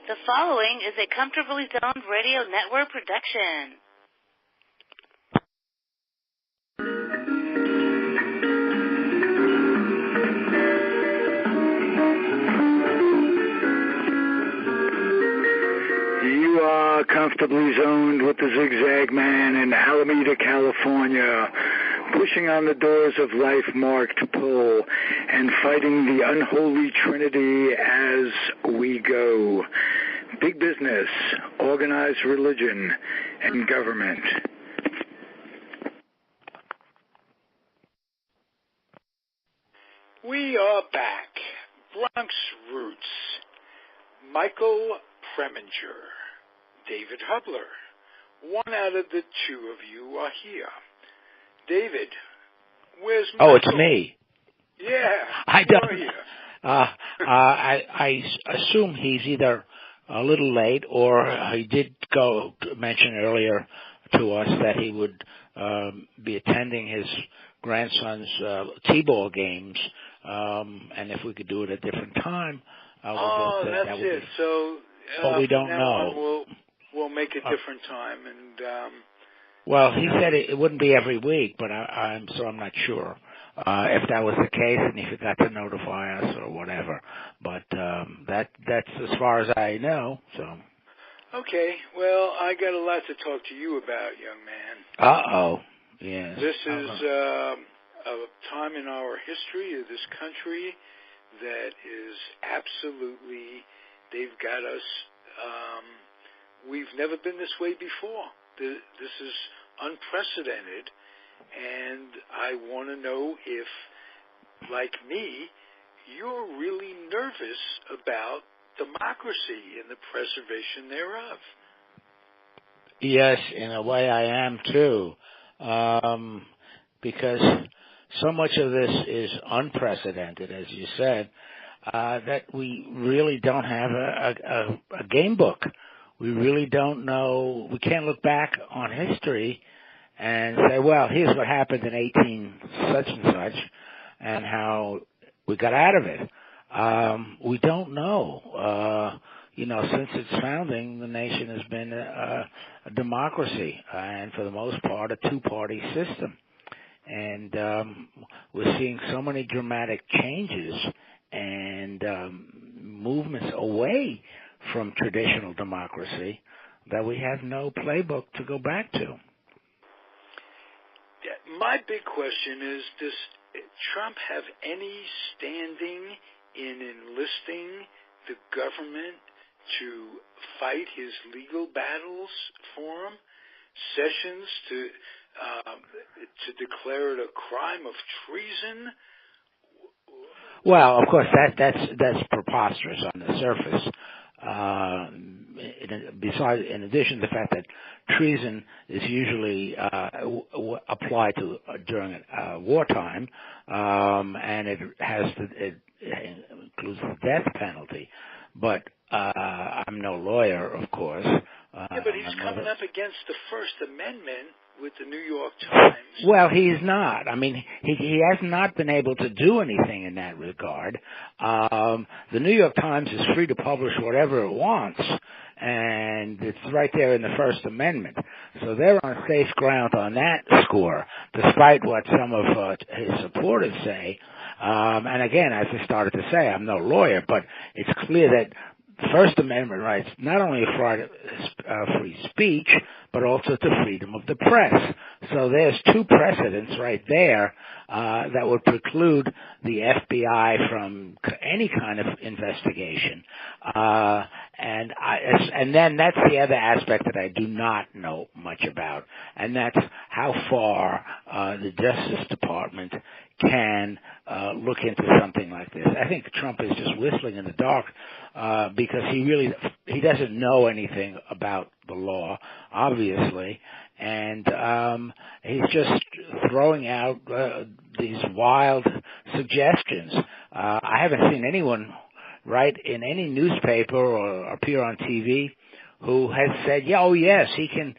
The following is a Comfortably Zoned Radio Network production. You are comfortably zoned with the Zigzag Man in Alameda, California, pushing on the doors of life marked pull and fighting the unholy trinity as we go. Big business, organized religion, and government. We are back. Bronx Roots. Michael Preminger, David Hubler. One out of the two of you are here. David, where's Michael? Oh, it's me. Yeah, I don't. Where are you? I assume he's either a little late or he did mention earlier to us that he would be attending his grandson's T-ball games, and if we could do it at a different time. That's that would it. So, but we don't know. We'll make a different time, and. Well, he said it wouldn't be every week, but I'm not sure if that was the case and he forgot to notify us or whatever. But that's as far as I know. So. Okay. Well, I got a lot to talk to you about, young man. Uh-oh. Yes. This is a time in our history of this country that is absolutely, they've got us, we've never been this way before. This is unprecedented, and I want to know if, like me, you're really nervous about democracy and the preservation thereof. Yes, in a way I am too, because so much of this is unprecedented, as you said, that we really don't have a game book. We really don't know. We can't look back on history and say, well, here's what happened in 18 such and such and how we got out of it. We don't know. Since its founding, the nation has been a democracy and for the most part a two-party system. And we're seeing so many dramatic changes and movements away from traditional democracy that we have no playbook to go back to. My big question is, does Trump have any standing in enlisting the government to fight his legal battles for him? Sessions to declare it a crime of treason? Well, of course, that's preposterous on the surface. In addition to the fact that treason is usually applied to during wartime, and it includes the death penalty. But I'm no lawyer, of course. Yeah, but he's coming up against the First Amendment with the New York Times. Well, he's not. I mean, he has not been able to do anything in that regard. The New York Times is free to publish whatever it wants, and it's right there in the First Amendment. So they're on safe ground on that score, despite what some of his supporters say. And again, as I started to say, I'm no lawyer, but it's clear that the First Amendment rights not only free speech, but also to freedom of the press. So there's two precedents right there that would preclude the FBI from any kind of investigation. And then that's the other aspect that I do not know much about, and that's how far the Justice Department can look into something like this. I think Trump is just whistling in the dark because he doesn't know anything about the law, obviously, and he's just throwing out these wild suggestions. I haven't seen anyone write in any newspaper or appear on TV who has said, yes, he can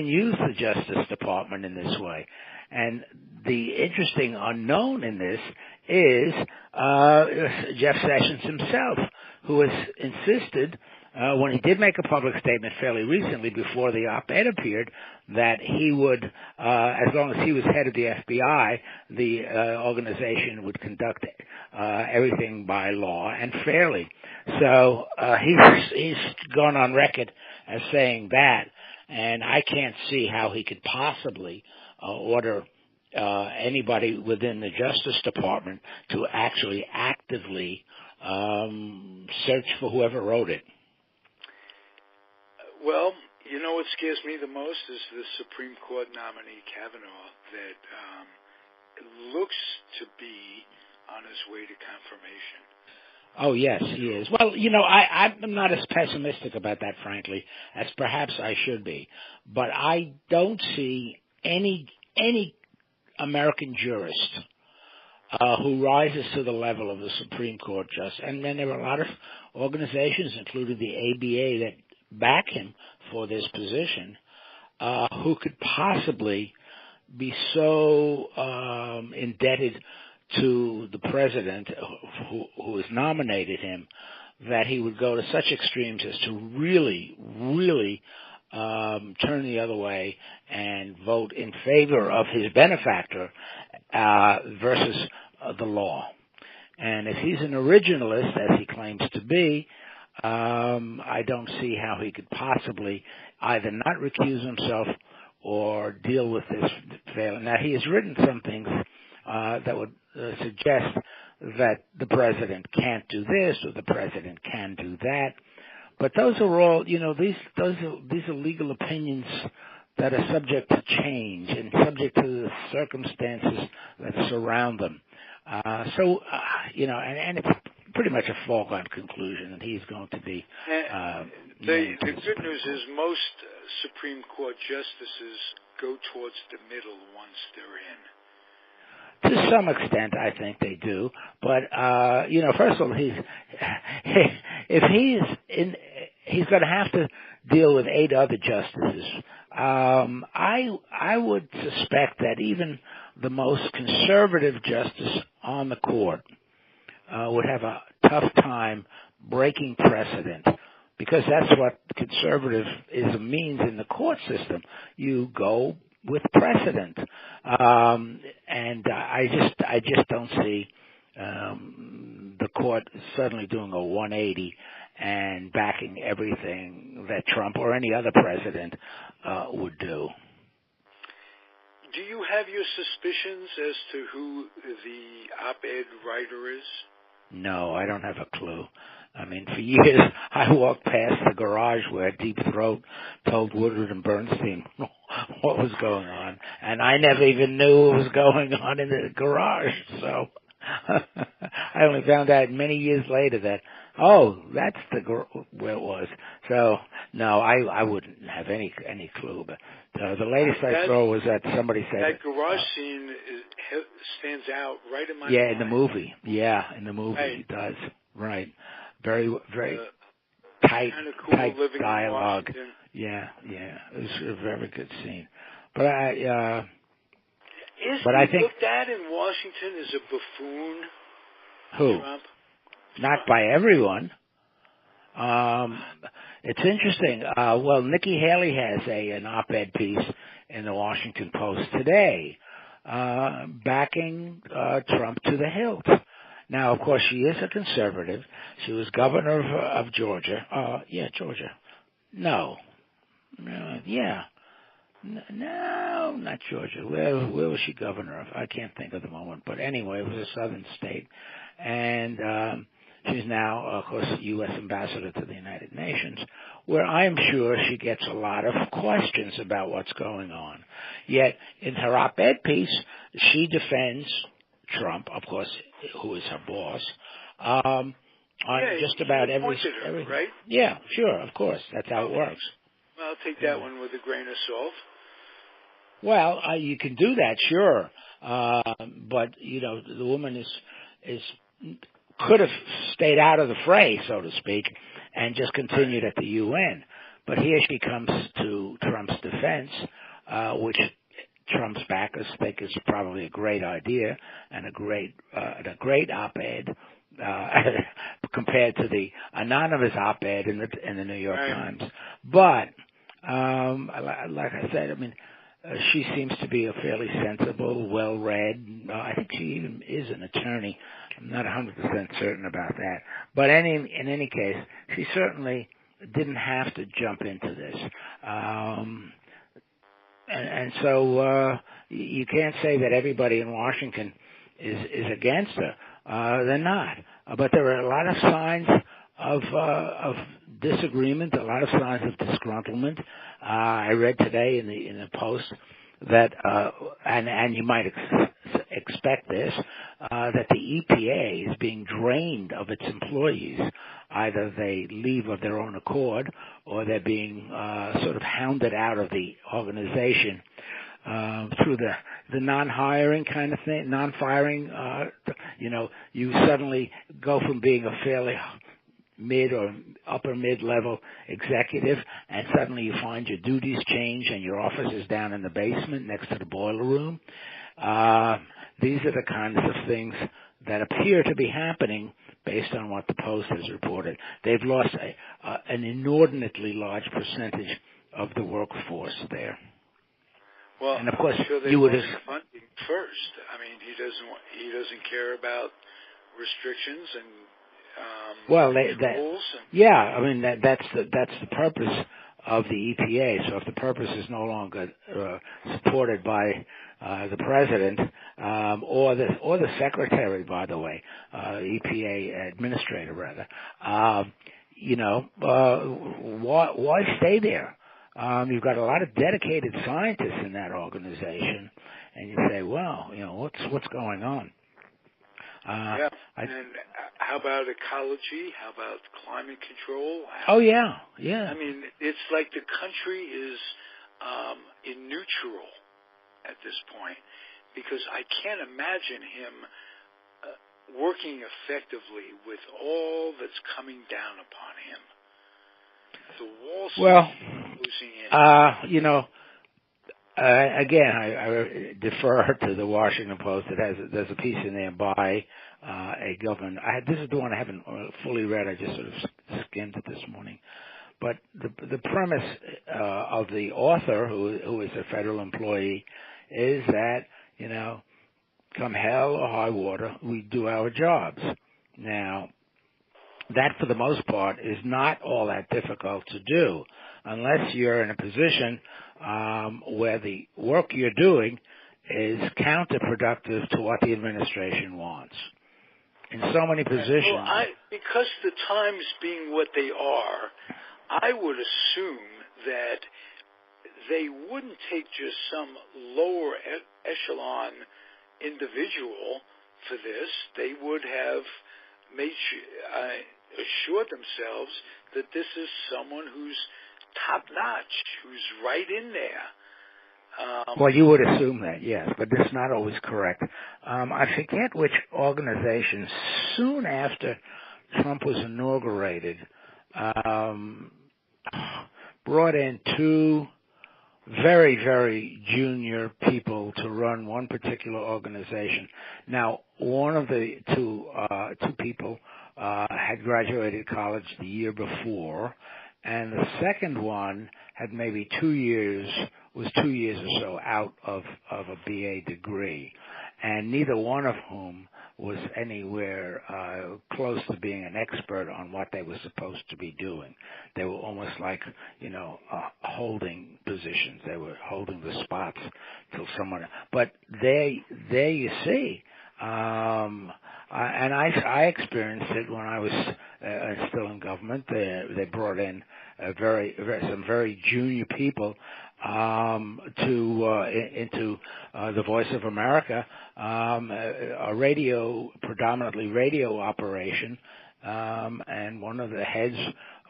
use the Justice Department in this way. And the interesting unknown in this is Jeff Sessions himself, who has insisted, when he did make a public statement fairly recently before the op-ed appeared, that he would, as long as he was head of the FBI, the organization would conduct everything by law and fairly. So he's gone on record as saying that, and I can't see how he could possibly order anybody within the Justice Department to actually actively search for whoever wrote it. Well, you know what scares me the most is the Supreme Court nominee Kavanaugh that looks to be on his way to confirmation. Oh, yes, he is. Well, you know, I'm not as pessimistic about that, frankly, as perhaps I should be. But I don't see any American jurist who rises to the level of the Supreme Court justice. And then there are a lot of organizations, including the ABA, that back him for this position, who could possibly be so indebted to the president who has nominated him that he would go to such extremes as to really turn the other way and vote in favor of his benefactor versus the law. And if he's an originalist, as he claims to be, I don't see how he could possibly either not recuse himself or deal with this failing. Now, he has written some things that would suggest that the president can't do this or the president can do that. But those are all, you know, these are legal opinions that are subject to change and subject to the circumstances that surround them. You know, and it's pretty much a foregone conclusion that he's going to be. The good news is most Supreme Court justices go towards the middle once they're in. To some extent, I think they do. But, you know, first of all, if he's going to have to deal with 8 other justices. I would suspect that even the most conservative justice on the court would have a tough time breaking precedent, because that's what conservatism means in the court system. You go with precedent, and I just don't see the court suddenly doing a 180 and backing everything that Trump or any other president would do. Do you have your suspicions as to who the op-ed writer is? No, I don't have a clue. I mean, for years, I walked past the garage where Deep Throat told Woodward and Bernstein what was going on, and I never even knew what was going on in the garage. So I only found out many years later that, that's where it was. So no, I wouldn't have any clue. But the latest I saw was that somebody said that garage scene stands out right in my mind. In the movie. Yeah, in the movie it does. Right. Very tight, kind of cool tight living dialogue. In Washington. Yeah. It was a very good scene. But I think looked at in Washington as a buffoon. Who? Trump? Not by everyone. It's interesting. Well, Nikki Haley has an op-ed piece in the Washington Post today, backing Trump to the hilt. Now, of course, she is a conservative. She was governor of Georgia. Georgia. No, not Georgia. Where was she governor of? I can't think at the moment. But anyway, it was a southern state. And she's now, of course, U.S. ambassador to the United Nations, where I'm sure she gets a lot of questions about what's going on. Yet, in her op-ed piece, she defends Trump, of course, who is her boss, on just about everything. Right? Yeah, sure, of course. That's how it works. Well, I'll take that one with a grain of salt. Well, you can do that, sure. But, you know, the woman could have stayed out of the fray, so to speak, and just continued at the UN. But here she comes to Trump's defense, which Trump's backers think is probably a great idea and a great op-ed, compared to the anonymous op-ed in the New York Times. But like I said, I mean, she seems to be a fairly sensible, well-read. I think she even is an attorney. I'm not 100% certain about that. But in any case, she certainly didn't have to jump into this. And so you can't say that everybody in Washington is against her. They're not. But there are a lot of signs of disagreement, a lot of signs of disgruntlement. I read today in the Post that, and you might expect this, that the EPA is being drained of its employees. Either they leave of their own accord, or they're being sort of hounded out of the organization through the non-hiring kind of thing, non-firing. You suddenly go from being a fairly mid or upper mid-level executive, and suddenly you find your duties change and your office is down in the basement next to the boiler room. These are the kinds of things that appear to be happening based on what the Post has reported. They've lost an inordinately large percentage of the workforce there. Well, and of course, so you would funding first. I mean, he doesn't care about restrictions and rules. I mean that's the purpose of the EPA. So if the purpose is no longer supported by the president or the secretary, by the way, EPA administrator rather, why stay there? You've got a lot of dedicated scientists in that organization, and you say, well, what's going on? And how about ecology? How about climate control? I mean, it's like the country is in neutral at this point, because I can't imagine him working effectively with all that's coming down upon him. The Wall Street losing in. Again, I defer to the Washington Post. There's a piece in there by a government. This is the one I haven't fully read. I just sort of skimmed it this morning. But the premise of the author, who is a federal employee, is that come hell or high water, we do our jobs. Now, that for the most part is not all that difficult to do, unless you're in a position where the work you're doing is counterproductive to what the administration wants. In so many positions. Well, because the times being what they are, I would assume that they wouldn't take just some lower echelon individual for this. They would have assured themselves that this is someone who's top-notch, who's right in there. Well, you would assume that, yes, but that's not always correct. I forget which organization, soon after Trump was inaugurated, brought in two very, very junior people to run one particular organization. Now, one of the two people had graduated college the year before, and the second one had maybe 2 years or so out of a BA degree, and neither one of whom was anywhere close to being an expert on what they were supposed to be doing. They were almost like, holding positions. They were holding the spots till someone. But there you see. And I experienced it when I was still in government. They brought in some very junior people into the Voice of America, a predominantly radio operation, and one of the heads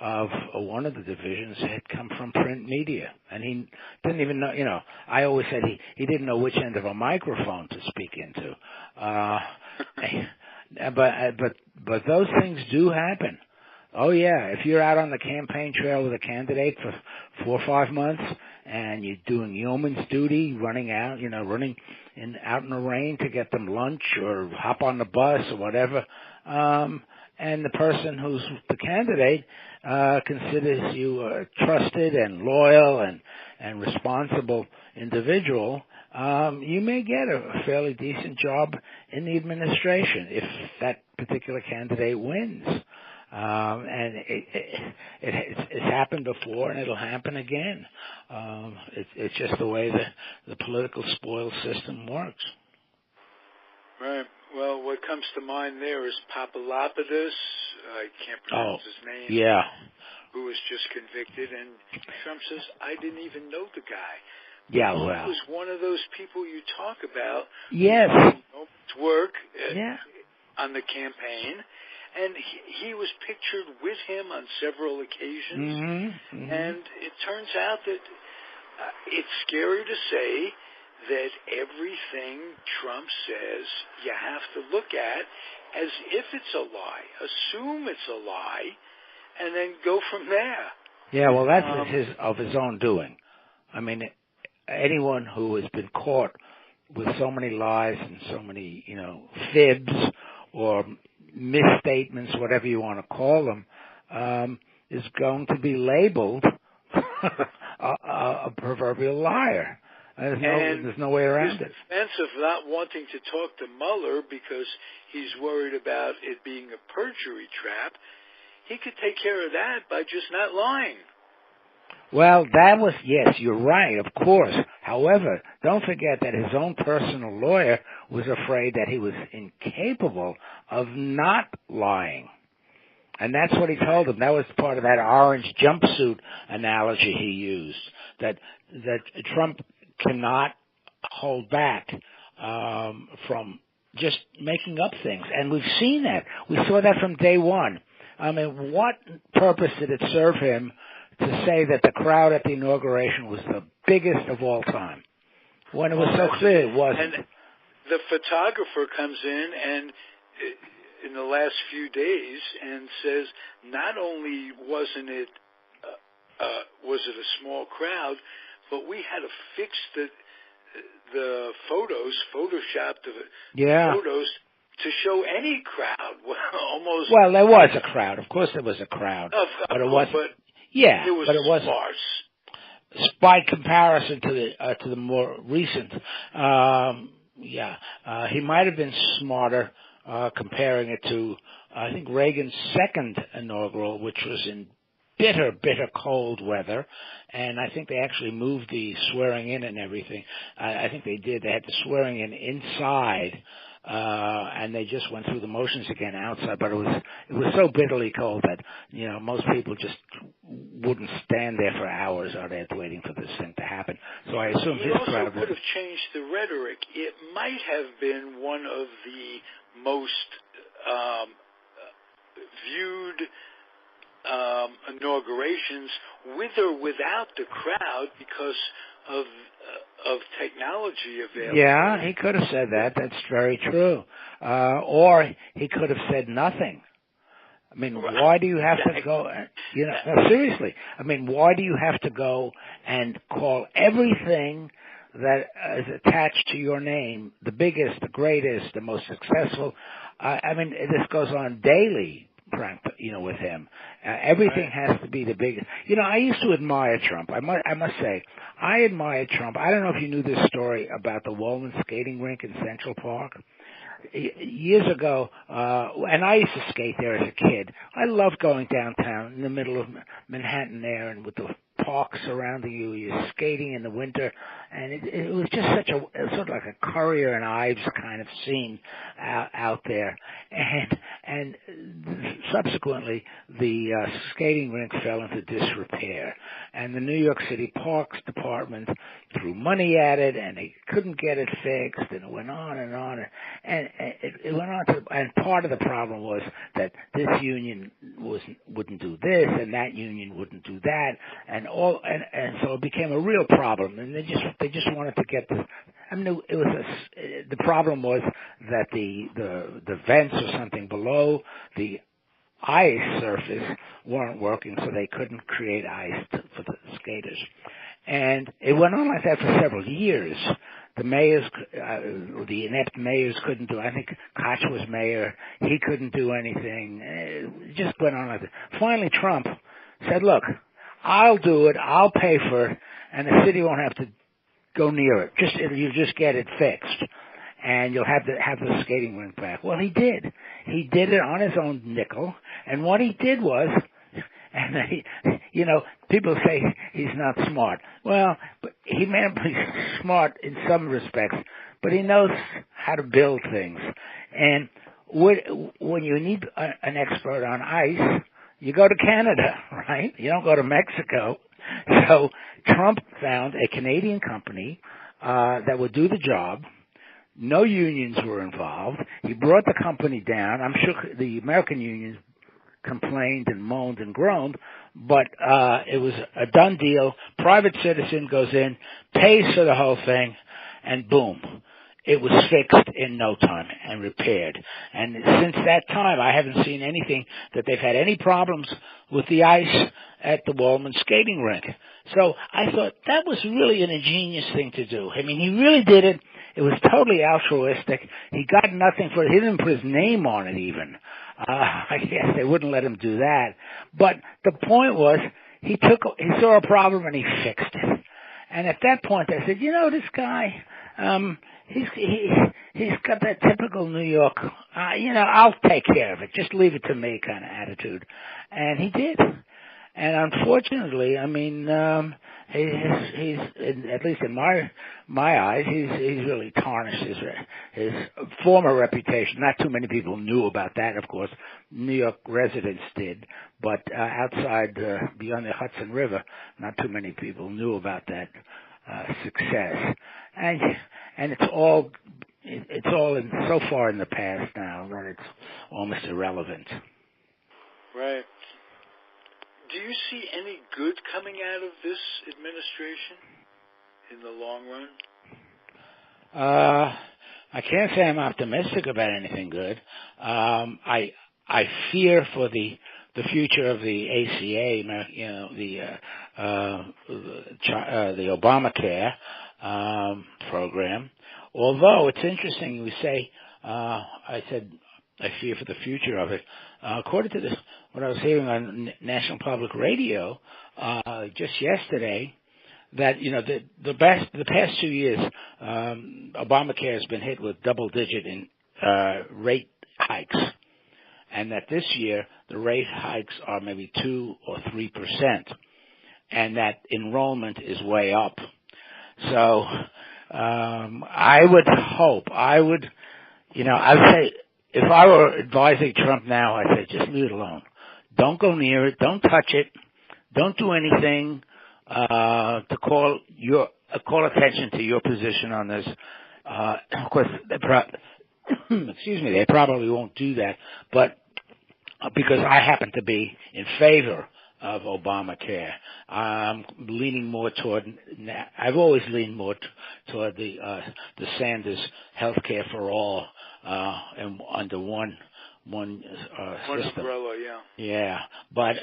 of one of the divisions had come from print media, and he didn't even know. I always said he didn't know which end of a microphone to speak into. But those things do happen. Oh yeah, if you're out on the campaign trail with a candidate for 4 or 5 months and you're doing yeoman's duty, running out in the rain to get them lunch or hop on the bus or whatever, and the person who's the candidate considers you a trusted and loyal and responsible individual, you may get a fairly decent job in the administration if that particular candidate wins. And it's happened before, and it'll happen again. It's just the way the political spoils system works. Right. Well, what comes to mind there is Papalopoulos. I can't pronounce his name. Yeah. Who was just convicted, and Trump says, I didn't even know the guy. Yeah, He well. was one of those people you talk about. Yes. Who work on the campaign, and he was pictured with him on several occasions. Mm-hmm. And it turns out that it's scary to say that everything Trump says you have to look at as if it's a lie. Assume it's a lie, and then go from there. Yeah, well, that's of his own doing. I mean, anyone who has been caught with so many lies and so many, fibs or misstatements, whatever you want to call them, is going to be labeled a proverbial liar. There's no way around it. His defense of not wanting to talk to Mueller because he's worried about it being a perjury trap, he could take care of that by just not lying. Well, yes, you're right, of course. However, don't forget that his own personal lawyer was afraid that he was incapable of not lying. And that's what he told him. That was part of that orange jumpsuit analogy he used, that Trump cannot hold back from just making up things. And we've seen that. We saw that from day one. I mean, what purpose did it serve him to say that the crowd at the inauguration was the biggest of all time, when it was so clear it wasn't? And the photographer comes in the last few days and says not only was it a small crowd, but we had to fix the photos, photoshopped photos to show any crowd. Almost. Well, there was a crowd. Of course, there was a crowd, but it wasn't. But it wasn't sparse. By comparison to the more recent. He might have been smarter comparing it to, I think, Reagan's second inaugural, which was in bitter cold weather, and I think they actually moved the swearing in and everything. I think they did. They had the swearing in inside, and they just went through the motions again outside. But it was so bitterly cold that most people just wouldn't stand there for hours out there waiting for this thing to happen. So I assume his crowd could have changed the rhetoric. It might have been one of the most viewed inaugurations with or without the crowd because of technology available. Yeah, he could have said that. That's very true. Or he could have said nothing. I mean, why do you have to go, no, seriously, I mean, why do you have to go and call everything that is attached to your name the biggest, the greatest, the most successful? I mean, this goes on daily, with him. Everything has to be the biggest. I used to admire Trump. I must say, I admire Trump. I don't know if you knew this story about the Woolman skating rink in Central Park. Years ago, and I used to skate there as a kid. I loved going downtown in the middle of Manhattan there, and with the park surrounding you, you're skating in the winter, and it was just it was sort of like a Currier and Ives kind of scene out there. And subsequently, the skating rink fell into disrepair, and the New York City Parks Department threw money at it, and they couldn't get it fixed, and it went on and on, and it went on to, and part of the problem was that this union wouldn't do this, and that union wouldn't do that, and so it became a real problem, and they just wanted to get this. I mean, the problem was that the vents or something below the ice surface weren't working, so they couldn't create ice for the skaters. And it went on like that for several years. the mayors, the inept mayors couldn't do. I think Koch was mayor. He couldn't do anything. It just went on like that. Finally, Trump said, "Look, I'll do it. I'll pay for it, and the city won't have to go near it. You just get it fixed, and you'll have the skating rink back." Well, he did. He did it on his own nickel, and what he did was, and people say he's not smart. Well, but he may not be smart in some respects, but he knows how to build things. And when you need an expert on ice, you go to Canada, right? You don't go to Mexico. So Trump found a Canadian company that would do the job. No unions were involved. He brought the company down. I'm sure the American unions complained and moaned and groaned, but it was a done deal. Private citizen goes in, pays for the whole thing, and boom. It was fixed in no time and repaired. And since that time, I haven't seen anything that they've had any problems with the ice at the Wallman skating rink. So I thought that was really an ingenious thing to do. I mean, he really did it. It was totally altruistic. He got nothing for it. He didn't put his name on it even. I guess they wouldn't let him do that. But the point was, he saw a problem and he fixed it. And at that point, I said, this guy, he's got that typical New York, I'll take care of it. Just leave it to me kind of attitude. And he did. And unfortunately, I mean, he's at least in my eyes, he's really tarnished his former reputation. Not too many people knew about that, of course. New York residents did, but outside, beyond the Hudson River, not too many people knew about that success. And it's all so far in the past now that it's almost irrelevant. Right. Do you see any good coming out of this administration in the long run? I can't say I'm optimistic about anything good. I fear for the future of the ACA, the Obamacare program. Although it's interesting, you say, I said I fear for the future of it. According to what I was hearing on National Public Radio just yesterday, that the past 2 years, Obamacare has been hit with double-digit rate hikes, and that this year the rate hikes are maybe 2 or 3%, and that enrollment is way up. So I would say, if I were advising Trump now, I'd say just leave it alone. Don't go near it. Don't touch it. Don't do anything to call attention to your position on this. Of course, they probably won't do that, but because I happen to be in favor of Obamacare, I'm leaning more toward. I've always leaned more toward the Sanders healthcare for all, and under one system. Umbrella, yeah. But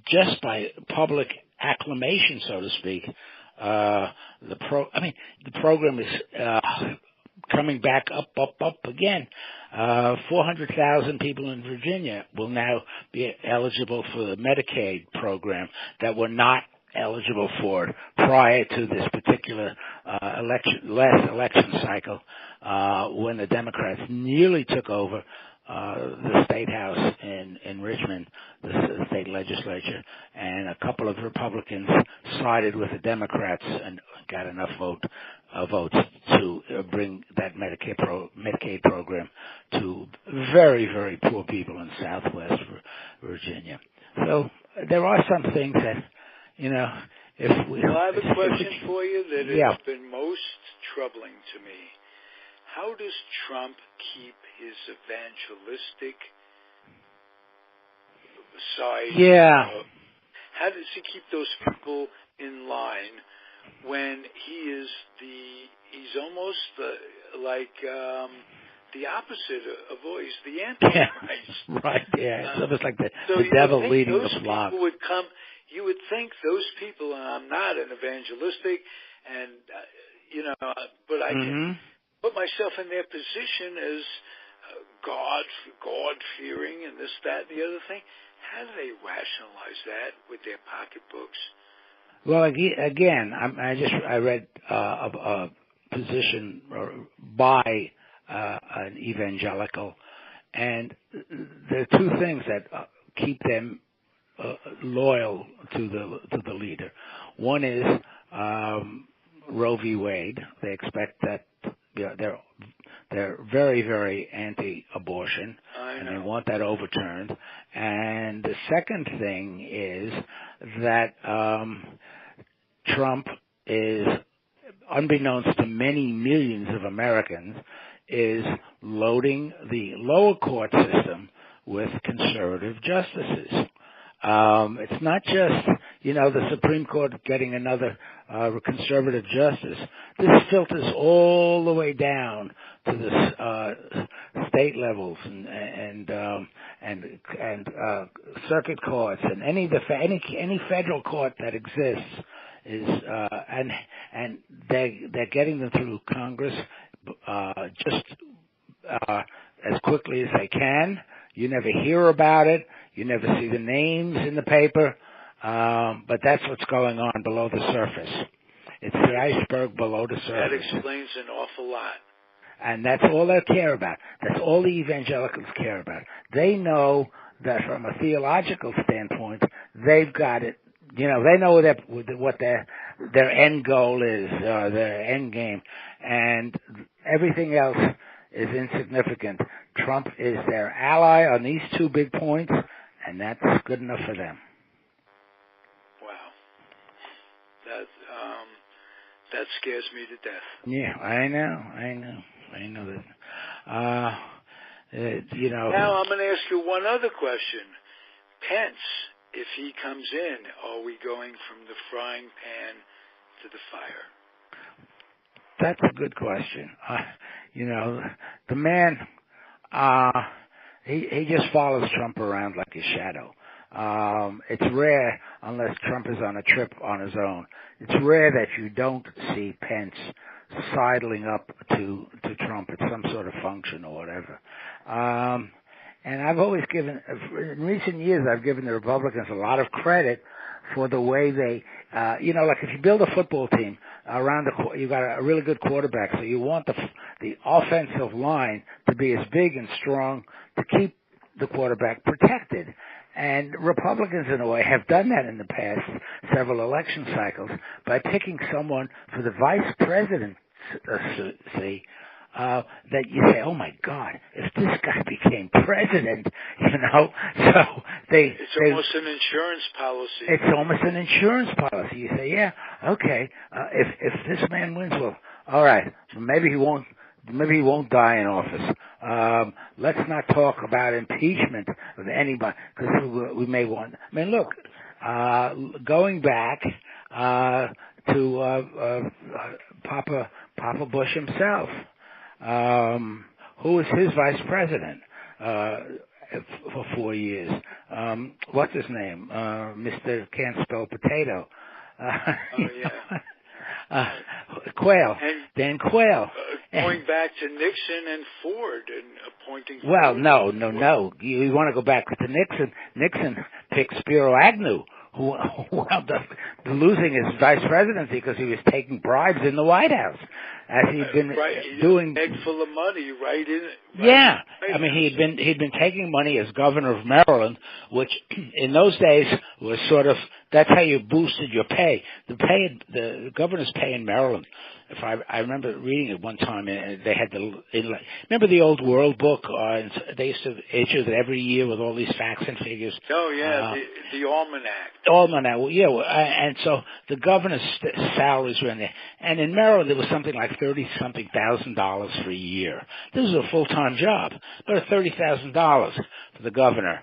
just by public acclamation, so to speak, the program is coming back up again. 400,000 people in Virginia will now be eligible for the Medicaid program that were not eligible for it prior to this particular last election cycle, when the Democrats nearly took over the state house in Richmond, the state legislature, and a couple of Republicans sided with the Democrats and got enough votes to bring that Medicaid program to very, very poor people in Southwest Virginia. So there are some things that, if we... Well, I have a question for you that has been most troubling to me. How does Trump keep his evangelistic side? Yeah. How does he keep those people in line when he's almost like the opposite of he's the Antichrist? Yeah. Right, yeah. It's almost like the devil leading the flock. You would think those people, and I'm not an evangelistic, And, but I can put myself in their position as God-fearing and this, that, and the other thing. How do they rationalize that with their pocketbooks? Well, again, I read a position by an evangelical, and there are two things that keep them loyal to the leader. One is Roe v. Wade. They expect that they're very, very anti-abortion, and they want that overturned. And the second thing is that Trump is, unbeknownst to many millions of Americans, is loading the lower court system with conservative justices. It's not just, the Supreme Court getting another conservative justice. This filters all the way down to the state levels and circuit courts and any federal court that exists is and they're getting them through Congress just as quickly as they can. You never hear about it. You never see the names in the paper, but that's what's going on below the surface. It's the iceberg below the surface. That explains an awful lot. And that's all they care about. That's all the evangelicals care about. They know that from a theological standpoint, they've got it. They know what their end goal is, their end game, and everything else is insignificant. Trump is their ally on these two big points, and that's good enough for them. Wow. That scares me to death. Yeah, I know that. Now I'm going to ask you one other question. Pence, if he comes in, are we going from the frying pan to the fire? That's a good question. The man, he just follows Trump around like his shadow. It's rare, unless Trump is on a trip on his own, it's rare that you don't see Pence sidling up to Trump at some sort of function or whatever. And I've always in recent years, I've given the Republicans a lot of credit for the way they, like if you build a football team around you got a really good quarterback, so you want the offensive line to be as big and strong to keep the quarterback protected. And Republicans, in a way, have done that in the past several election cycles by picking someone for the vice presidency that you say, oh my God, if this guy became president, so it's almost an insurance policy. It's almost an insurance policy. You say, yeah, okay, if this man wins, well, all right, maybe he won't die in office. Let's not talk about impeachment of anybody, because we may want. I mean, look, going back to Papa Bush himself, who was his vice president for 4 years. What's his name? Mr. Can't Spell Potato. Quayle. Dan Quayle. Going back to Nixon and Ford and appointing Ford. Well, no. You want to go back to Nixon. Nixon picked Spiro Agnew, who wound up losing his vice presidency because he was taking bribes in the White House, as he'd been doing. Bag full of money, right in. Yeah, I mean he'd been taking money as governor of Maryland, which in those days was sort of, that's how you boosted your pay. The governor's pay in Maryland. If I remember reading it one time, and they had remember the old World Book? They used to issue it every year with all these facts and figures. Oh yeah, the almanac. Almanac, well, yeah, and so the governor's salaries were in there, and in Maryland it was something like $30-something thousand for a year. This was a full-time job, but $30,000 for the governor.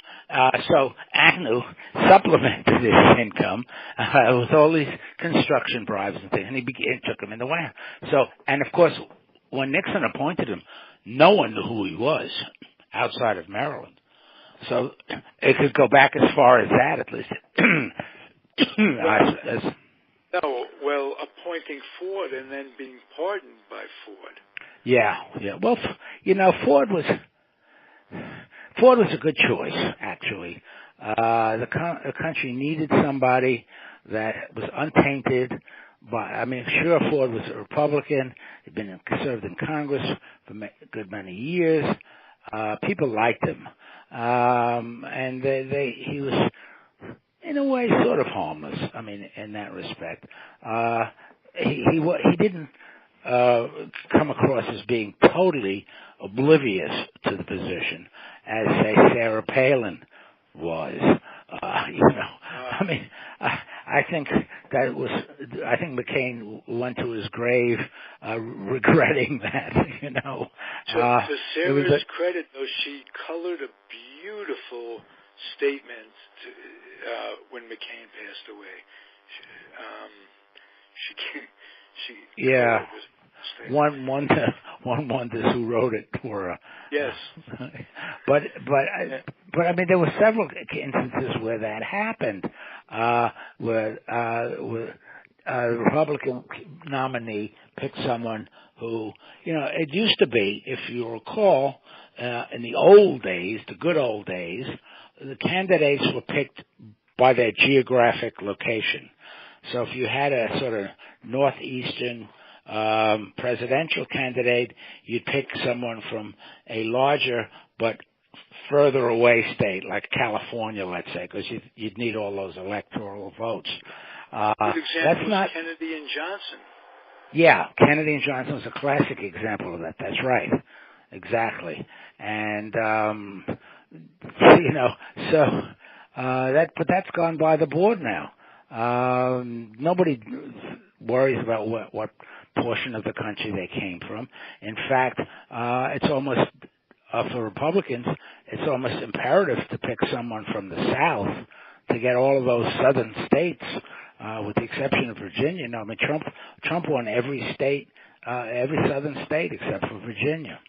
So Agnew supplemented his income with all these construction bribes and things, and he took him in the White House. So, and of course, when Nixon appointed him, no one knew who he was outside of Maryland. So it could go back as far as that, at least. No, well, appointing Ford and then being pardoned by Ford. Yeah. Well, Ford was a good choice, actually. The country needed somebody that was untainted. Sure, Ford was a Republican. He'd served in Congress for a good many years. People liked him, and he was, in a way, sort of harmless. In that respect, he didn't come across as being totally oblivious to the position, as say Sarah Palin was. I think McCain went to his grave regretting that. To Sarah's credit, though, she colored a beautiful statement when McCain passed away. One wonders who wrote it for her. Yes. But there were several instances where that happened, where the Republican nominee picked someone who, it used to be, if you recall, in the old days, the good old days, the candidates were picked by their geographic location. So if you had a sort of northeastern presidential candidate, you'd pick someone from a larger but further away state, like California, let's say, because you'd need all those electoral votes. Good example was Kennedy and Johnson. Yeah, Kennedy and Johnson was a classic example of that. That's right. Exactly. And, but that's gone by the board now. Nobody worries about what portion of the country they came from. In fact, it's almost, for Republicans, it's almost imperative to pick someone from the South to get all of those southern states, with the exception of Virginia. No, Trump won every southern state except for Virginia.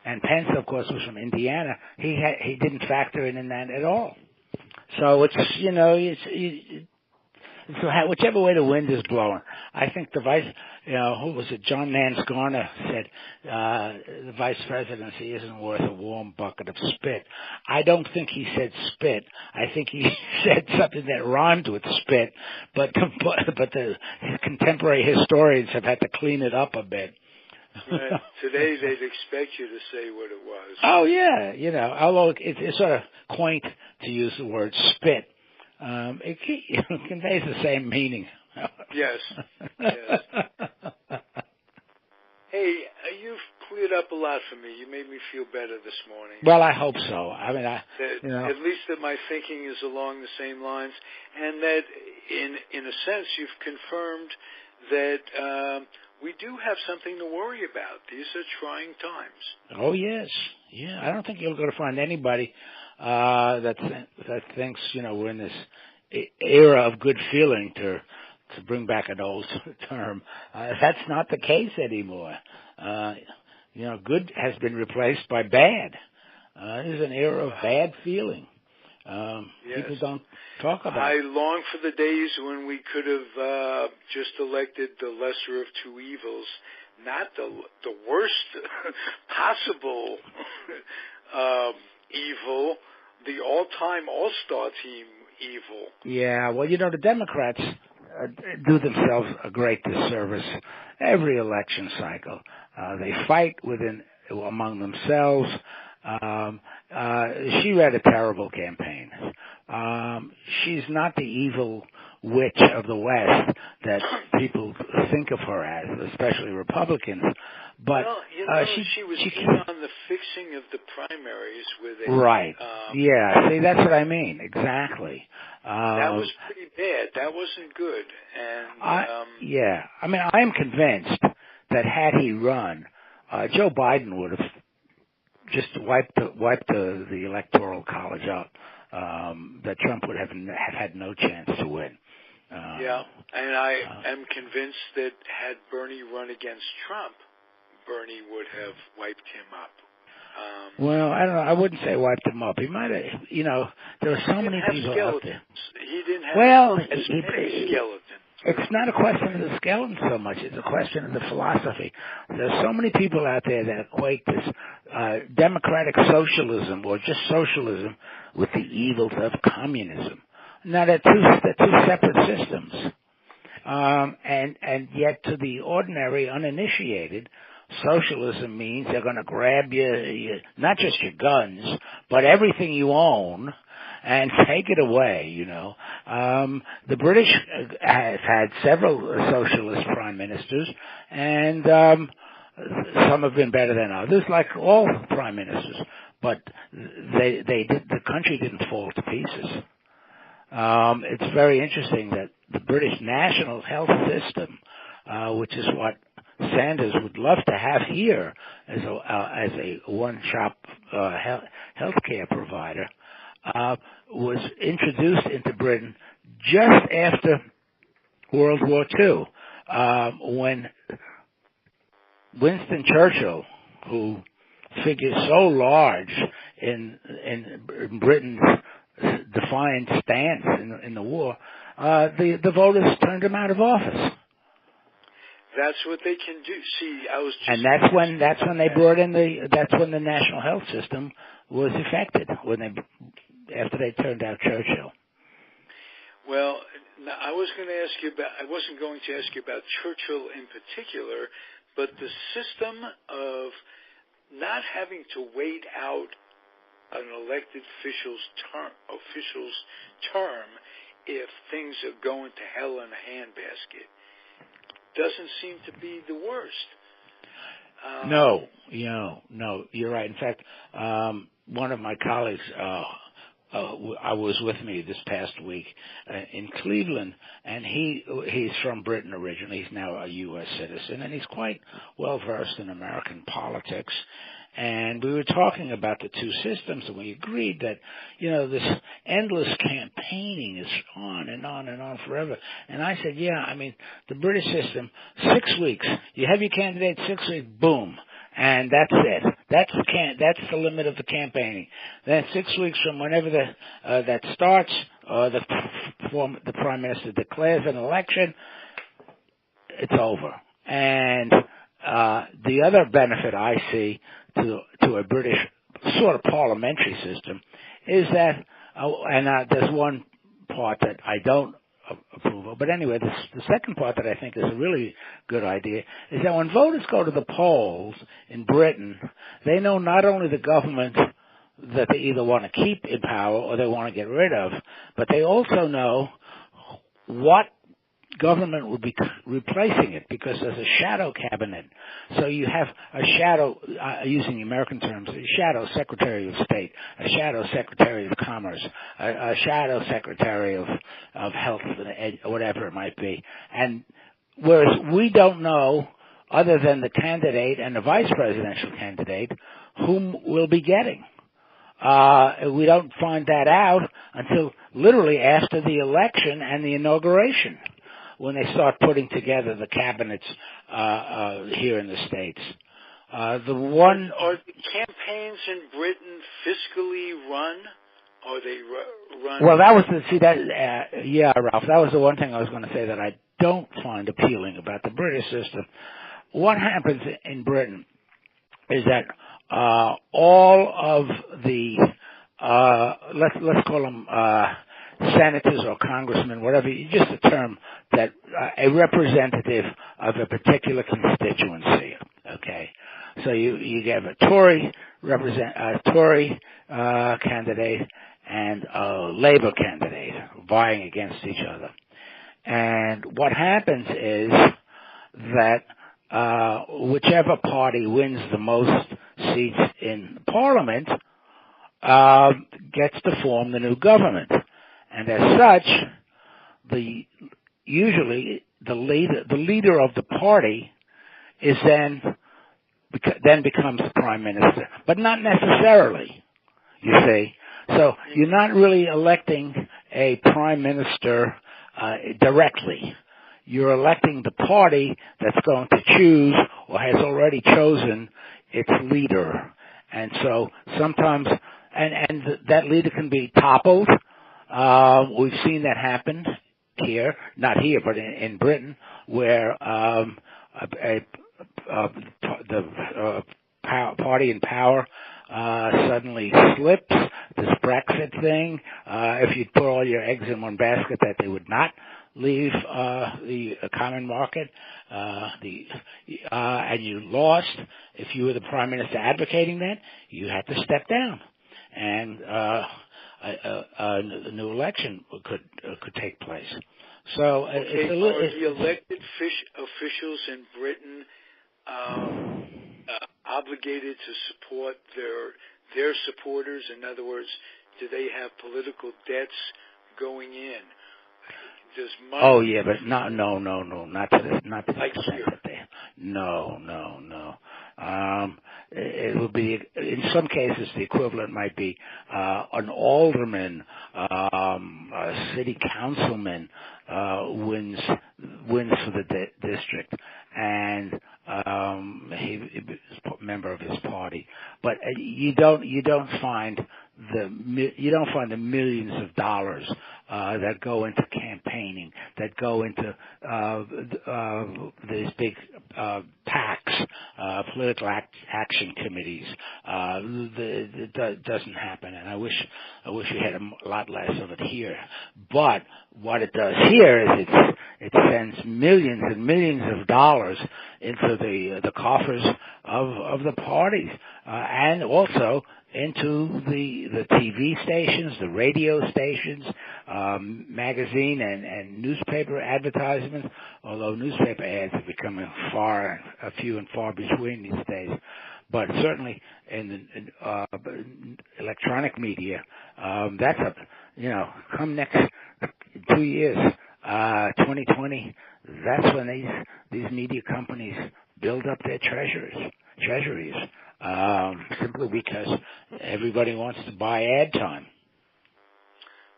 And Pence, of course, was from Indiana. He didn't factor in that at all. So it's whichever way the wind is blowing. I think the who was it? John Nance Garner said the vice presidency isn't worth a warm bucket of spit. I don't think he said spit. I think he said something that rhymed with spit. But the contemporary historians have had to clean it up a bit. Right. Today they'd expect you to say what it was. Oh yeah, although it's sort of quaint to use the word spit. It conveys the same meaning. Yes. Hey, you've cleared up a lot for me. You made me feel better this morning. Well, I hope so. At least that my thinking is along the same lines, and that in a sense you've confirmed that we do have something to worry about. These are trying times. Oh yes, yeah. I don't think you're going to find anybody that thinks we're in this era of good feeling, to bring back an old term. That's not the case anymore. Good has been replaced by bad. There's an era of bad feeling. Yes. People don't talk about I it. long for the days when we could have just elected the lesser of two evils, not the worst possible evil, the all-time all-star team evil. Yeah, well, the Democrats do themselves a great disservice every election cycle. They fight among themselves. She ran a terrible campaign. She's not the evil witch of the West that people think of her as, especially Republicans. But she was keen on the fixing of the primaries with a right. See, that's what I mean. Exactly. That was pretty bad. That wasn't good. And I am convinced that had he run, Joe Biden would have just wiped the Electoral College out. That Trump would have had no chance to win. And I am convinced that had Bernie run against Trump, Bernie would have wiped him up. Well, I don't know. I wouldn't say wiped him up. He might have, there are so many people out there. He didn't have as many skeletons. It's not a question of the skeleton so much. It's a question of the philosophy. There's so many people out there that equate this democratic socialism or just socialism with the evils of communism. Now, they're two separate systems. And yet to the ordinary uninitiated, socialism means they're going to grab you, not just your guns, but everything you own, and take it away, you know. The British have had several socialist prime ministers, and some have been better than others, like all prime ministers. But the country didn't fall to pieces. It's very interesting that the British national health system, which is what Sanders would love to have here as a one-shop healthcare provider, was introduced into Britain just after World War II, when Winston Churchill, who figures so large in Britain's defiant stance in the war, the voters turned him out of office. That's what they can do. See, and that's when they brought in that's when the national health system was effected, after they turned out Churchill. Well, I wasn't going to ask you about Churchill in particular, but the system of not having to wait out an elected official's term if things are going to hell in a handbasket doesn't seem to be the worst. No, you're right. In fact, one of my colleagues was with me this past week in Cleveland, and he's from Britain originally. He's now a U.S. citizen, and he's quite well versed in American politics. And we were talking about the two systems, and we agreed that, this endless campaigning is on and on and on forever. And I said, the British system, 6 weeks. You have your candidate 6 weeks, boom. And that's it. That's the limit of the campaigning. Then 6 weeks from whenever that starts, the Prime Minister declares an election, it's over. And the other benefit I see to a British sort of parliamentary system is that, there's one part that I don't approve of, but anyway, the second part that I think is a really good idea is that when voters go to the polls in Britain, they know not only the government that they either want to keep in power or they want to get rid of, but they also know what government will be replacing it, because there's a shadow cabinet. So you have a shadow, using American terms, a shadow Secretary of State, a shadow Secretary of Commerce, a shadow Secretary of Health, whatever it might be. And whereas we don't know, other than the candidate and the vice presidential candidate, whom we'll be getting. We don't find that out until literally after the election and the inauguration, when they start putting together the cabinets here in the States. Are the campaigns in Britain fiscally run? Are they run? Well, that was Ralph. That was the one thing I was going to say that I don't find appealing about the British system. What happens in Britain is that all of the let's call them senators or congressmen, whatever, just a term, that a representative of a particular constituency. Okay, so you have a Tory candidate and a Labour candidate vying against each other, and what happens is that whichever party wins the most seats in Parliament gets to form the new government. And as such, usually the leader of the party is then becomes the prime minister, but not necessarily. You see, so you're not really electing a prime minister directly. You're electing the party that's going to choose or has already chosen its leader, and so sometimes, and that leader can be toppled. We've seen that happen here, not here, but in Britain, where the party in power suddenly slips. This Brexit thing, if you put all your eggs in one basket, that they would not leave the common market, and you lost. If you were the prime minister advocating that, you had to step down, and a new election could take place. So are the elected officials in Britain obligated to support their supporters? In other words, do they have political debts going in? Does money? Oh yeah, but no, not to this like extent here. that they. No. It would be, in some cases, the equivalent might be an alderman, a city councilman wins for the district, and he is a member of his party. But you don't find the millions of dollars that go into campaigning, that go into these big PACs, political action committees. It doesn't happen, and I wish we had a lot less of it here. But what it does here is it sends millions and millions of dollars into the coffers of the parties, and also into the TV stations, the radio stations, magazine and newspaper advertisements, although newspaper ads are becoming few and far between these days. But certainly in electronic media, that's come next 2 years, 2020, that's when these media companies build up their treasuries, simply because everybody wants to buy ad time.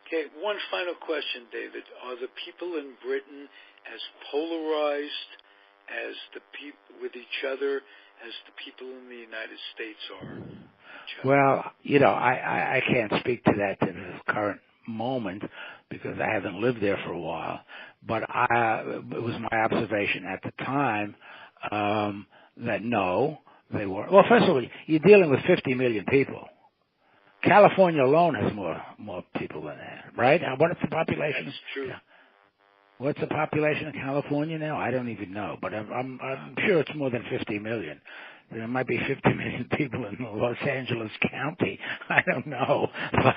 Okay, one final question, David. Are the people in Britain as polarized as the people with each other as the people in the United States are? Well, I can't speak to that in this current moment because I haven't lived there for a while. But it was my observation at the time that no, they were. Well, first of all, you're dealing with 50 million people. California alone has more people than that, right? What is the population? That's true. Yeah. What's the population of California now? I don't even know, but I'm sure it's more than 50 million. There might be 50 million people in Los Angeles County. I don't know, but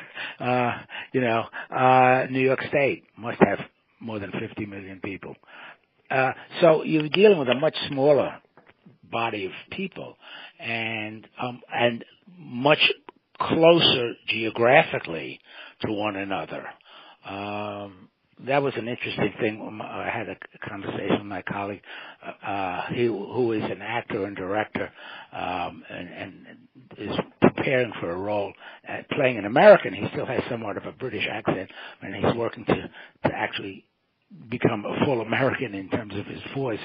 New York State must have more than 50 million people. So you're dealing with a much smaller body of people, and much closer geographically to one another. That was an interesting thing. I had a conversation with my colleague, who is an actor and director, and is preparing for a role at playing an American. He still has somewhat of a British accent, and he's working to actually become a full American in terms of his voice.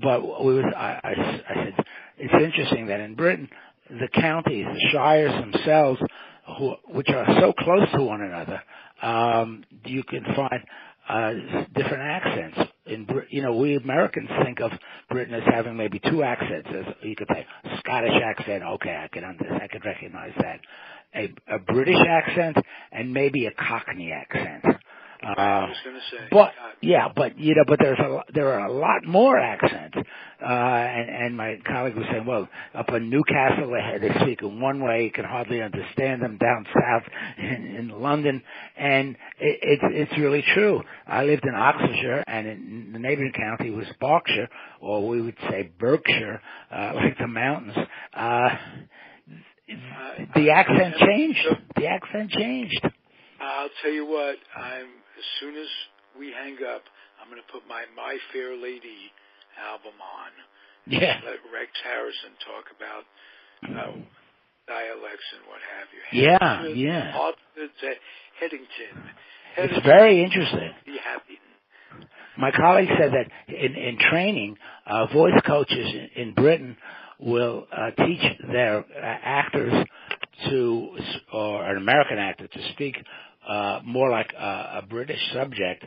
But I said, it's interesting that in Britain, the counties, the shires themselves, which are so close to one another, you can find different accents. We Americans think of Britain as having maybe two accents. As you could say, Scottish accent. Okay, I could recognize that. A British accent and maybe a Cockney accent. I was going to say, but there are a lot more accents, and my colleague was saying, well, up in Newcastle they speak in one way, you can hardly understand them. Down south in London, and it's really true. I lived in Oxfordshire, and in the neighboring county was Berkshire, or we would say Berkshire, like the mountains. The accent changed. The accent changed. I'll tell you what, as soon as we hang up, I'm going to put my Fair Lady album on. Yeah. Let Rex Harrison talk about dialects and what have you. Yeah. Headington. It's very interesting. Be happy. My colleague said that in training, voice coaches in Britain will teach their actors or an American actor to speak more like a British subject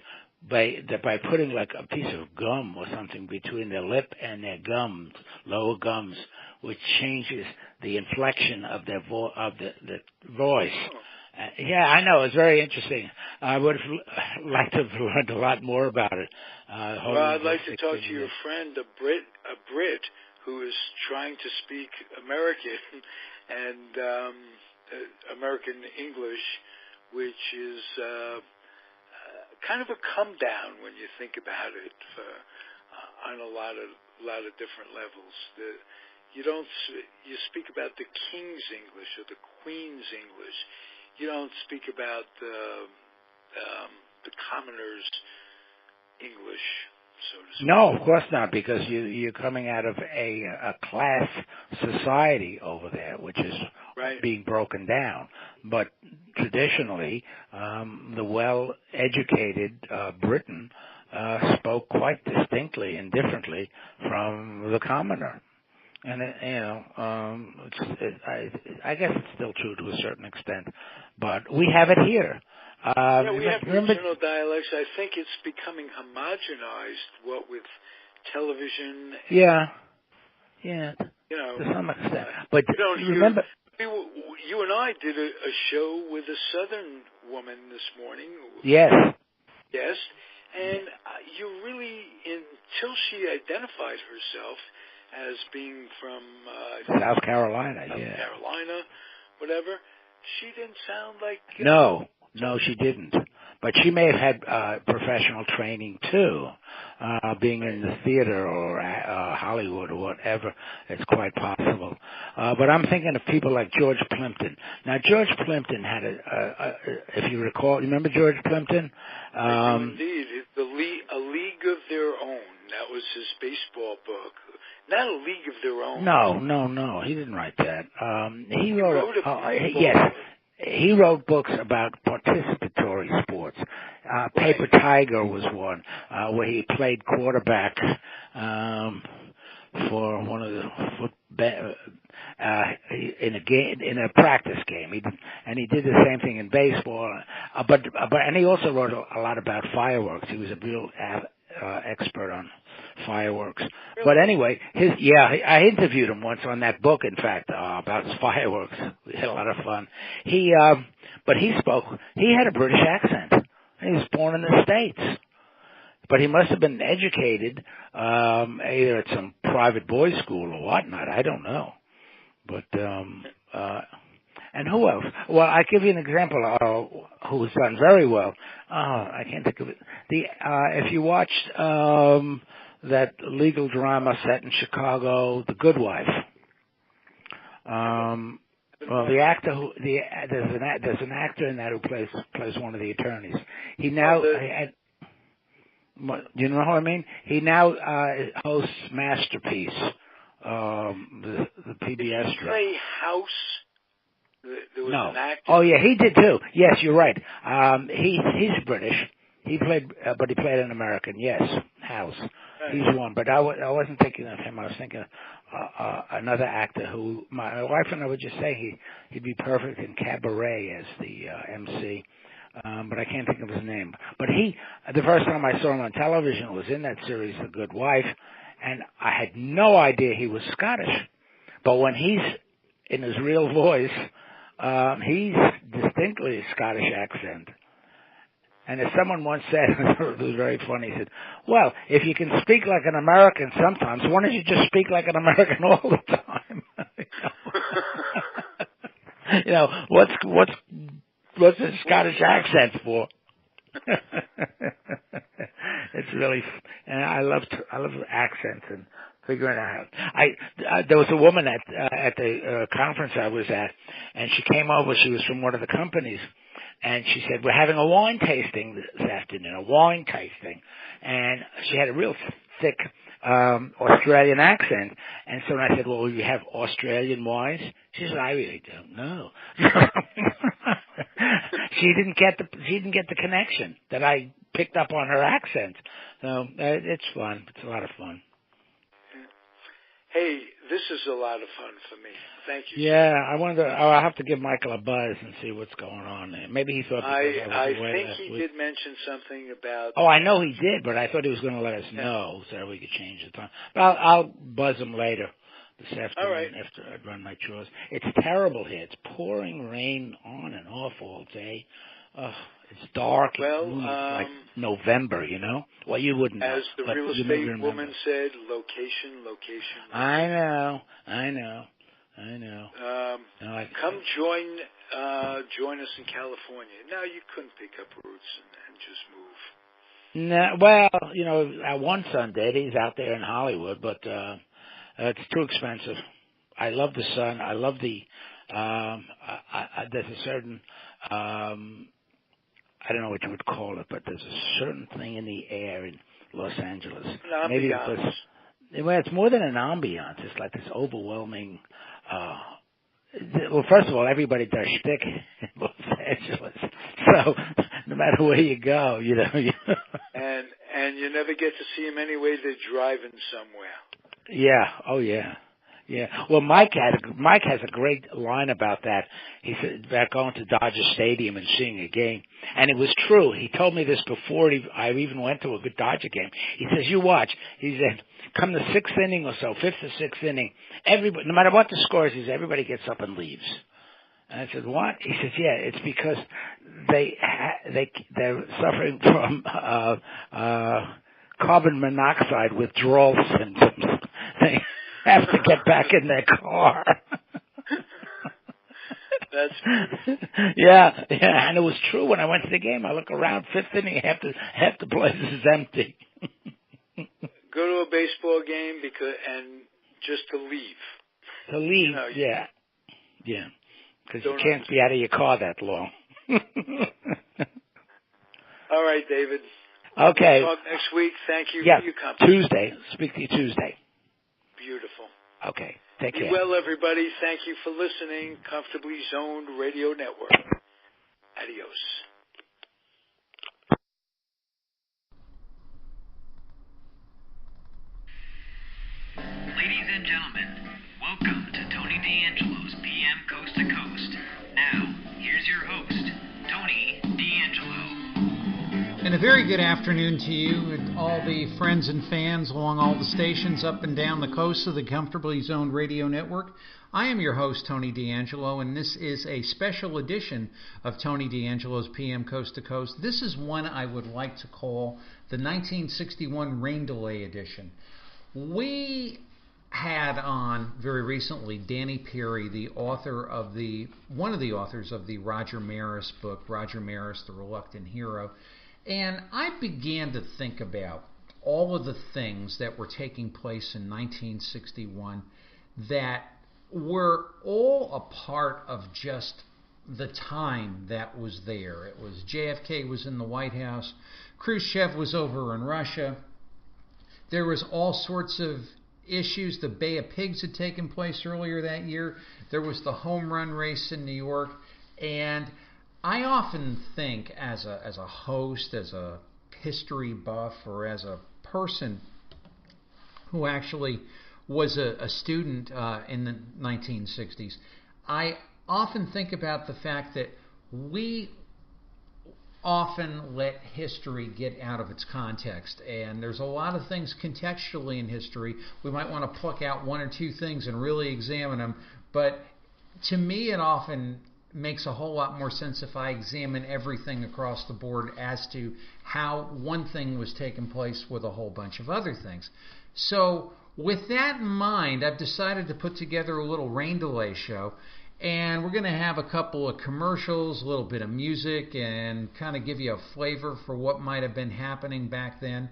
by putting like a piece of gum or something between their lip and their gums, lower gums, which changes the inflection of their the voice. Yeah, I know. It's very interesting. I would have liked to have learned a lot more about it. Well, I'd like to talk to your friend, a Brit who is trying to speak American and American English, which is kind of a come down when you think about it on a lot of different levels. You speak about the King's English or the Queen's English. You don't speak about the commoner's English, so to speak. No, of course not, because you're coming out of a class society over there, which is being broken down. But traditionally, the well-educated Briton spoke quite distinctly and differently from the commoner. And I guess it's still true to a certain extent, but we have it here. We have regional dialects. I think it's becoming homogenized, what with television. Yeah. To some extent. But remember, you and I did a show with a Southern woman this morning. Yes. Yes, and you really, until she identified herself as being from South Carolina, South Carolina, whatever, she didn't sound like... No, she didn't. But she may have had professional training, too, being in the theater or Hollywood or whatever. It's quite possible. But I'm thinking of people like George Plimpton. Now, George Plimpton had if you recall, remember George Plimpton? Indeed. A League of Their Own. That was his baseball book. Not A League of Their Own. No. He didn't write that. He wrote yes. Book. He wrote books about participatory sports. Paper Tiger was one, where he played quarterback for one of the in a practice game. He did the same thing in baseball. And he also wrote a lot about fireworks. He was a real expert on fireworks. Really? But anyway, I interviewed him once on that book, in fact, about his fireworks. We had a lot of fun. He had a British accent. He was born in the States. But he must have been educated, either at some private boys' school or whatnot. I don't know. But, and who else? Well, I give you an example who's done very well. I can't think of it. If you watched that legal drama set in Chicago, The Good Wife. Well, the actor there's an actor in that who plays one of the attorneys. He now you know what I mean? He now hosts Masterpiece, the PBS show. Play House. There was an actor. Oh yeah, he did too. Yes, you're right. He's British. He played an American. Yes, House. Right. He's one. But I wasn't thinking of him. I was thinking another actor who my wife and I would just say he'd be perfect in Cabaret as the MC. But I can't think of his name. But the first time I saw him on television was in that series, The Good Wife, and I had no idea he was Scottish. But when he's in his real voice, he's distinctly a Scottish accent. And as someone once said, it was very funny, he said, well, if you can speak like an American sometimes, why don't you just speak like an American all the time? You know, what's a Scottish accent for? It's really, and I love accents and figuring out. There was a woman at the conference I was at, and she came over. She was from one of the companies, and she said, "We're having a wine tasting this afternoon, a wine tasting," and she had a real thick Australian accent. And so when I said, "Well, you have Australian wines?" She said, "I really don't know." She didn't get the connection that I picked up on her accent. So it's fun. It's a lot of fun. Hey, this is a lot of fun for me. Thank you. Yeah, I wonder. I'll have to give Michael a buzz and see what's going on there. Maybe he thought. I think he did mention something about. Oh, I know he did, but I thought he was going to let us know so we could change the time. But I'll buzz him later this afternoon after I run my chores. It's terrible here. It's pouring rain on and off all day. It's dark. Well, it's like November, you know. Well, you wouldn't know. As the real estate woman said, location. I know. Come join us in California. Now, you couldn't pick up roots and just move. No, well, you know, our one son did. He's out there in Hollywood, but it's too expensive. I love the sun. I love the. There's a certain. I don't know what you would call it, but there's a certain thing in the air in Los Angeles. Maybe because it's more than an ambiance. It's like this overwhelming. Well, first of all, everybody does shtick in Los Angeles, so no matter where you go, you know. And you never get to see them anyway. They're driving somewhere. Yeah. Oh, yeah. Yeah. Well, Mike has a great line about that. He said about going to Dodger Stadium and seeing a game, and it was true. He told me this before I even went to a good Dodger game. He says, "You watch." He said, "Come the sixth inning or so, fifth or sixth inning, everybody, no matter what the score is, everybody gets up and leaves." And I said, "What?" He says, "Yeah, it's because they're suffering from carbon monoxide withdrawal symptoms. They have to get back in their car." That's beautiful. Yeah, and it was true. When I went to the game, I look around, fifth inning, half the place is empty. Go to a baseball game and just to leave. To leave, you know, yeah, because you can't be out of your car that long. All right, David. Okay. Talk next week. Thank you for your company. Tuesday. Speak to you Tuesday. Beautiful. Okay. Take care. Be well, everybody. Thank you for listening. Comfortably Zoned Radio Network. Adios. Ladies and gentlemen, welcome to Tony D'Angelo's PM Coast to Coast. Now, here's your host, Tony D'Angelo. And a very good afternoon to you and all the friends and fans along all the stations up and down the coast of the Comfortably Zoned Radio Network. I am your host, Tony D'Angelo, and this is a special edition of Tony D'Angelo's PM Coast to Coast. This is one I would like to call the 1961 Rain Delay Edition. We had on very recently Danny Peary, one of the authors of the Roger Maris book, Roger Maris, The Reluctant Hero. And I began to think about all of the things that were taking place in 1961 that were all a part of just the time that was there. It was JFK was in the White House. Khrushchev was over in Russia. There was all sorts of issues. The Bay of Pigs had taken place earlier that year. There was the home run race in New York. And I often think as a host, as a history buff, or as a person who actually was a student in the 1960s, I often think about the fact that we often let history get out of its context. And there's a lot of things contextually in history. We might want to pluck out one or two things and really examine them. But to me, it often makes a whole lot more sense if I examine everything across the board as to how one thing was taking place with a whole bunch of other things. So with that in mind, I've decided to put together a little rain delay show, and we're going to have a couple of commercials, a little bit of music, and kind of give you a flavor for what might have been happening back then.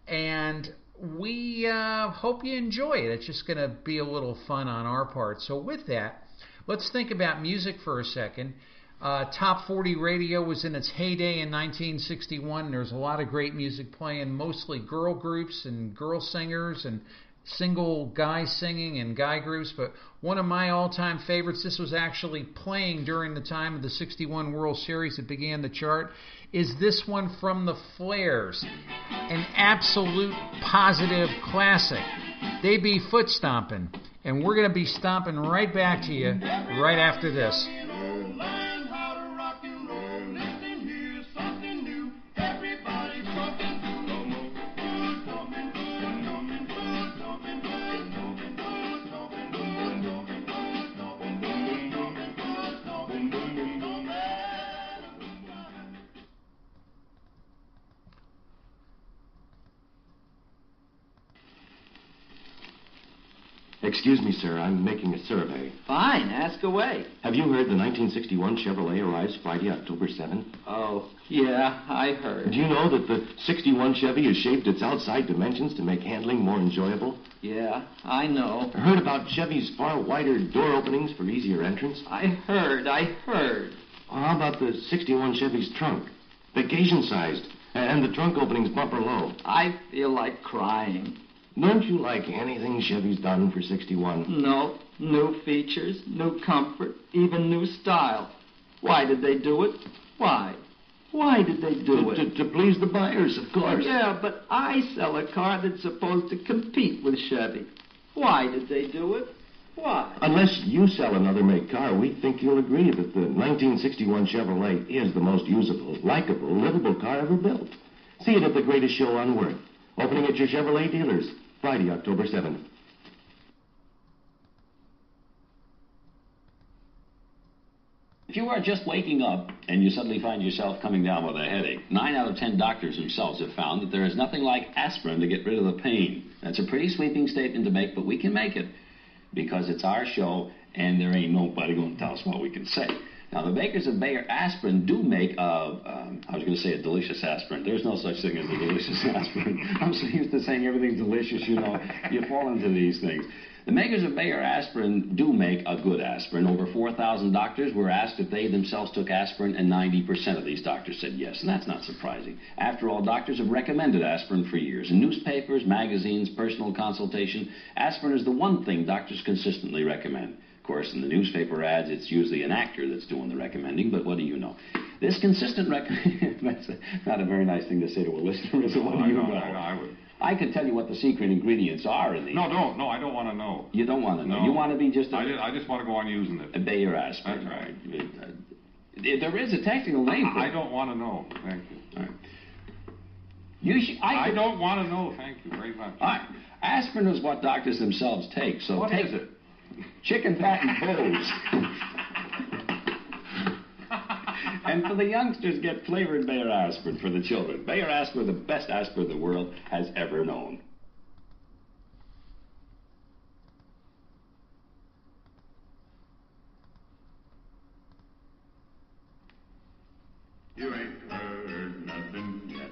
And we hope you enjoy it. It's just going to be a little fun on our part. So with that, let's think about music for a second. Top 40 radio was in its heyday in 1961. There's a lot of great music playing, mostly girl groups and girl singers and single guys singing and guy groups. But one of my all-time favorites, this was actually playing during the time of the 61 World Series that began the chart, is this one from the Flares, an absolute positive classic. They be foot stomping. And we're going to be stomping right back to you right after this. Excuse me, sir. I'm making a survey. Fine, ask away. Have you heard the 1961 Chevrolet arrives Friday, October 7th? Oh, yeah, I heard. Do you know that the 61 Chevy has shaped its outside dimensions to make handling more enjoyable? Yeah, I know. Heard about Chevy's far wider door openings for easier entrance? I heard. Well, how about the 61 Chevy's trunk? Vacation-sized, and the trunk openings bumper low. I feel like crying. Don't you like anything Chevy's done for 61? No. New features, new comfort, even new style. Why did they do it? Why? Why did they do it? To please the buyers, of course. Yeah, but I sell a car that's supposed to compete with Chevy. Why did they do it? Why? Unless you sell another make car, we think you'll agree that the 1961 Chevrolet is the most usable, likable, livable car ever built. See it at the greatest show on Earth. Opening at your Chevrolet dealers, Friday, October 7th. If you are just waking up and you suddenly find yourself coming down with a headache, 9 out of 10 doctors themselves have found that there is nothing like aspirin to get rid of the pain. That's a pretty sweeping statement to make, but we can make it because it's our show and there ain't nobody going to tell us what we can say. Now, the makers of Bayer aspirin do make, I was going to say a delicious aspirin. There's no such thing as a delicious aspirin. I'm so used to saying everything's delicious, you know. You fall into these things. The makers of Bayer aspirin do make a good aspirin. Over 4,000 doctors were asked if they themselves took aspirin, and 90% of these doctors said yes, and that's not surprising. After all, doctors have recommended aspirin for years. In newspapers, magazines, personal consultation, aspirin is the one thing doctors consistently recommend. Of course, in the newspaper ads, it's usually an actor that's doing the recommending, but what do you know? This consistent that's not a very nice thing to say to a listener, is it? What do you know? I would. I could tell you what the secret ingredients are in these. No, I don't want to know. You don't want to know? No. You want to be just I just want to go on using it. A Bayer aspirin. That's right. There is a technical name for it. I don't want to know. Thank you. All right. I don't want to know. Thank you very much. All right. Aspirin is what doctors themselves take. So what take is it? Chicken fat and booze. And for the youngsters, get flavored Bayer aspirin for the children. Bayer aspirin, the best aspirin the world has ever known. You ain't heard nothing yet.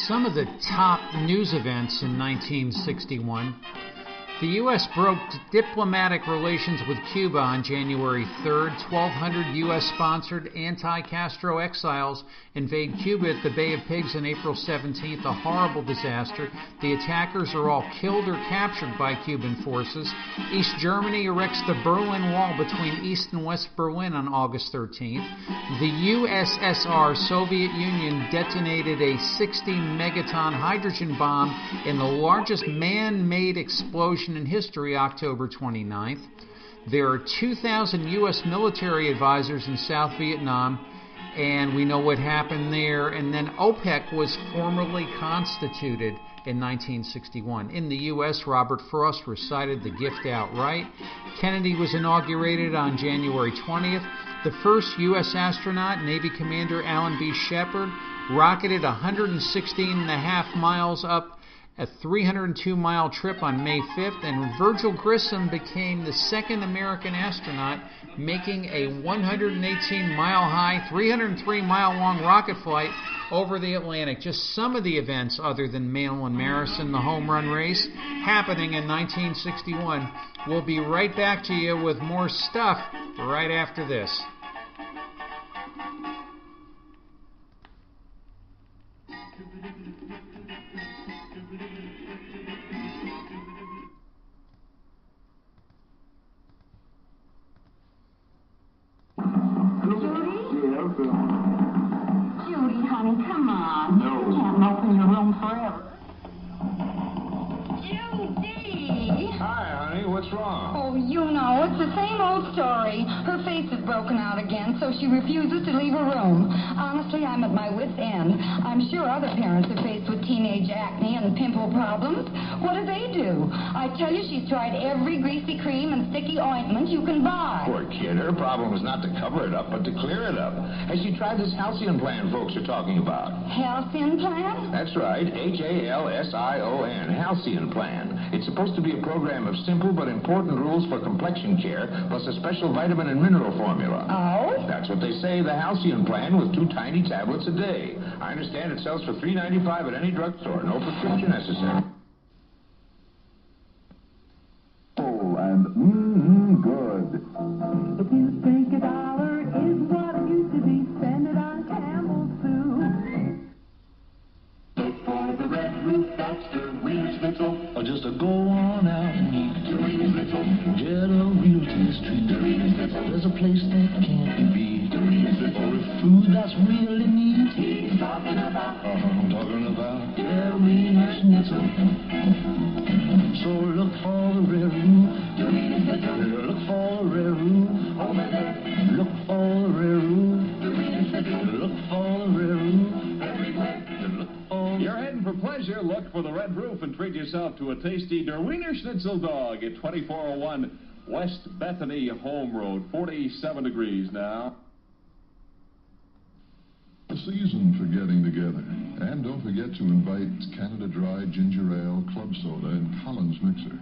Some of the top news events in 1961. The U.S. broke diplomatic relations with Cuba on January 3rd. 1,200 U.S.-sponsored anti-Castro exiles invade Cuba at the Bay of Pigs on April 17th, a horrible disaster. The attackers are all killed or captured by Cuban forces. East Germany erects the Berlin Wall between East and West Berlin on August 13th. The USSR, Soviet Union, detonated a 60-megaton hydrogen bomb in the largest man-made explosion in history, October 29th. There are 2,000 U.S. military advisors in South Vietnam, and we know what happened there. And then OPEC was formally constituted in 1961. In the U.S., Robert Frost recited the gift outright. Kennedy was inaugurated on January 20th. The first U.S. astronaut, Navy Commander Alan B. Shepard, rocketed 116.5 miles up a 302-mile trip on May 5th, and Virgil Grissom became the second American astronaut, making a 118-mile-high, 303-mile-long rocket flight over the Atlantic. Just some of the events, other than Marilyn Marison, the home run race, happening in 1961. We'll be right back to you with more stuff right after this. Judy, honey, come on. No. You can't open your room forever. Hi, honey. What's wrong? Oh, you know, it's the same old story. Her face is broken out again, so she refuses to leave her room. Honestly, I'm at my wit's end. I'm sure other parents are faced with teenage acne and pimple problems. What do they do? I tell you, she's tried every greasy cream and sticky ointment you can buy. Poor kid. Her problem is not to cover it up, but to clear it up. Has she tried this Halcyon plan folks are talking about? Halcyon plan? That's right. Halcyon. Halcyon plan. It's supposed to be a program of simple but important rules for complexion care, plus a special vitamin and mineral formula. Oh? That's what they say, the Halcyon plan with 2 tiny tablets a day. I understand it sells for $3.95 at any drugstore. No prescription necessary. Oh, and good. If you think $1 is what it used to be, spend it on Campbell's soup. Look for the red roof, that's the Wiener Schnitzel. Or just a go on out and eat. The Wiener Schnitzel. Get a real taste treat. The Wiener Schnitzel. There's a place that can't be beat. The Wiener Schnitzel. Or a food that's really neat. He's talking about. I'm talking about the Wiener Schnitzel. So look for the red roof. The Wiener Schnitzel. Look for the red roof. Over there. Look for the red roof. The Wiener Schnitzel. Look for the red roof. Everywhere. You're heading for pleasure. Look for the Red Roof and treat yourself to a tasty Der Wiener Schnitzel dog at 2401 West Bethany Home Road. 47 degrees now. A season for getting together. And don't forget to invite Canada Dry, Ginger Ale, Club Soda, and Collins Mixer.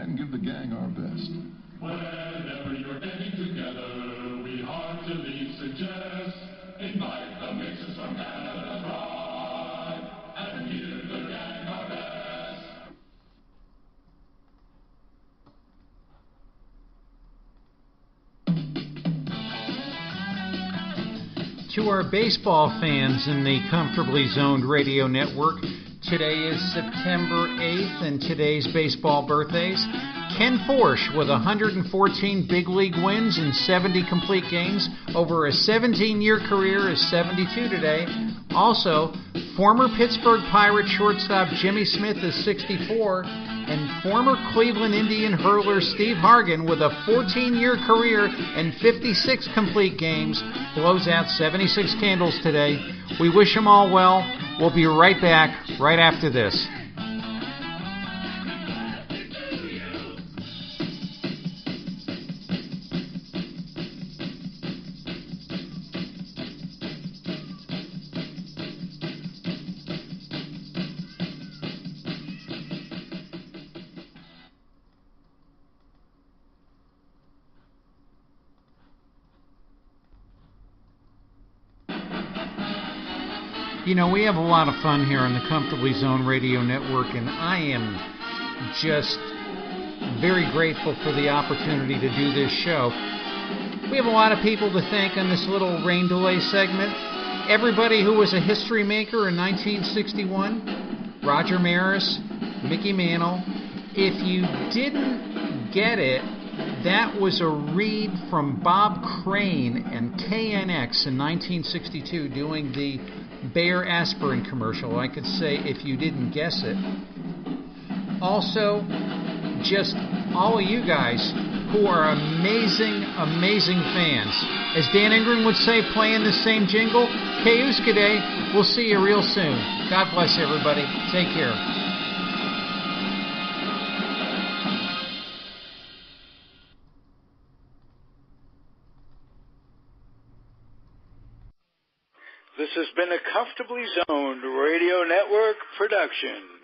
And give the gang our best. Whenever you're getting together, we heartily suggest invite the mixers from Canada Dry. And give the gang our best. To our baseball fans in the Comfortably Zoned Radio Network, today is September 8th, and today's baseball birthdays. Ken Forsch with 114 big league wins and 70 complete games over a 17-year career is 72 today. Also, former Pittsburgh Pirates shortstop Jimmy Smith is 64, and former Cleveland Indian hurler Steve Hargan with a 14-year career and 56 complete games blows out 76 candles today. We wish them all well. We'll be right back right after this. You know, we have a lot of fun here on the Comfortably Zoned Radio Network, and I am just very grateful for the opportunity to do this show. We have a lot of people to thank on this little rain delay segment. Everybody who was a history maker in 1961, Roger Maris, Mickey Mantle. If you didn't get it, that was a read from Bob Crane and KNX in 1962 doing the Bayer aspirin commercial. I could say if you didn't guess it. Also, just all of you guys who are amazing, amazing fans. As Dan Ingram would say, playing the same jingle, Keuskade, we'll see you real soon. God bless everybody. Take care. This has been a Comfortably Zoned Radio Network production.